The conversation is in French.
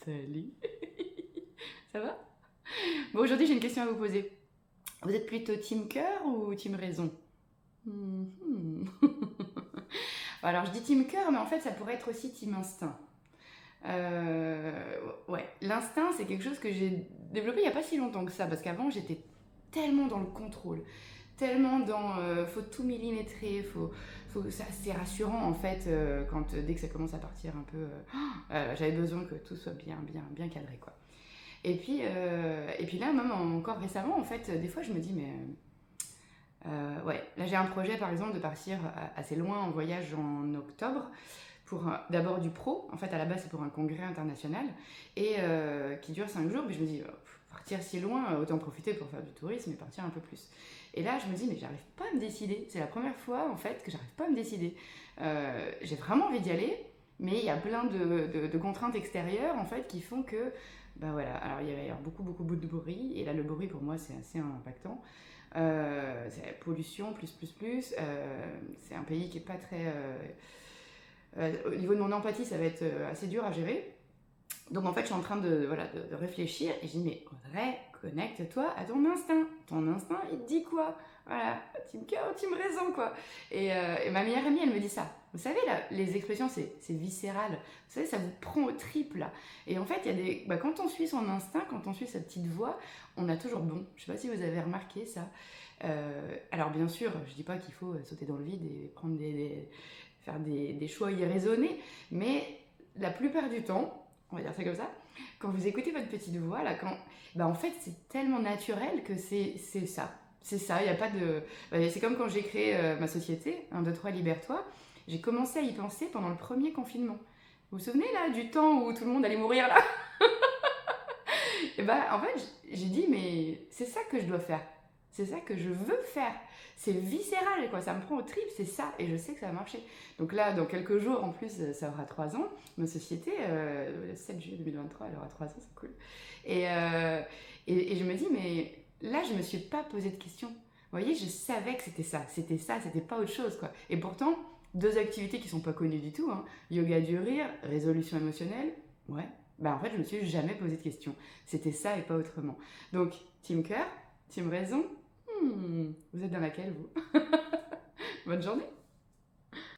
Salut. Ça va? Bon, aujourd'hui, j'ai une question à vous poser. Vous êtes plutôt team cœur ou team raison? Mhm. Alors, je dis team cœur, mais en fait, ça pourrait être aussi team instinct. Ouais, l'instinct, c'est quelque chose que j'ai développé il n'y a pas si longtemps que ça, parce qu'avant, j'étais tellement dans le contrôle, tellement dans faut tout millimétrer, c'est rassurant en fait dès que ça commence à partir un peu. J'avais besoin que tout soit bien cadré quoi. Et puis là, même encore récemment, en fait, des fois, je me dis mais ouais, là j'ai un projet par exemple de partir assez loin en voyage en octobre pour d'abord du pro. En fait, à la base, c'est pour un congrès international et qui dure 5 jours. Mais je me dis, partir si loin, autant profiter pour faire du tourisme et partir un peu plus. Et là, je me dis, mais j'arrive pas à me décider. C'est la première fois, en fait, que j'arrive pas à me décider. J'ai vraiment envie d'y aller, mais il y a plein de contraintes extérieures, en fait, qui font que, ben voilà, alors il va y avoir beaucoup de bruit. Et là, le bruit, pour moi, c'est assez impactant. C'est la pollution, plus. C'est un pays qui est pas très... au niveau de mon empathie, ça va être assez dur à gérer. Donc en fait, je suis en train de réfléchir et je dis mais Audrey, connecte-toi à ton instinct. Ton instinct, il te dit quoi? Voilà, team cœur, team raison quoi. Et ma meilleure amie, elle me dit ça. Vous savez, là, les expressions, c'est viscéral. Vous savez, ça vous prend au tripes là. Et en fait, il y a quand on suit son instinct, quand on suit sa petite voix, on a toujours bon. Je sais pas si vous avez remarqué ça. Alors bien sûr, je dis pas qu'il faut sauter dans le vide et faire des choix irraisonnés, mais la plupart du temps, on va dire ça comme ça, quand vous écoutez votre petite voix, là, en fait, c'est tellement naturel que c'est ça. C'est ça, il n'y a pas de... C'est comme quand j'ai créé ma société, 1, 2, 3, libère-toi, j'ai commencé à y penser pendant le premier confinement. Vous vous souvenez, là, du temps où tout le monde allait mourir, là? Et en fait, j'ai dit, mais c'est ça que je dois faire. C'est ça que je veux faire. C'est viscéral, quoi. Ça me prend au tripes, c'est ça. Et je sais que ça va marcher. Donc là, dans quelques jours, en plus, ça aura 3 ans. Ma société, le 7 juillet 2023, elle aura 3 ans, c'est cool. Et je me dis, mais là, je me suis pas posé de questions. Vous voyez, je savais que c'était ça, c'était pas autre chose, quoi. Et pourtant, 2 activités qui sont pas connues du tout, hein. Yoga du rire, résolution émotionnelle, ouais. En fait, je me suis jamais posé de questions. C'était ça et pas autrement. Donc, team cœur, team raison, vous êtes dans laquelle, vous? Bonne journée.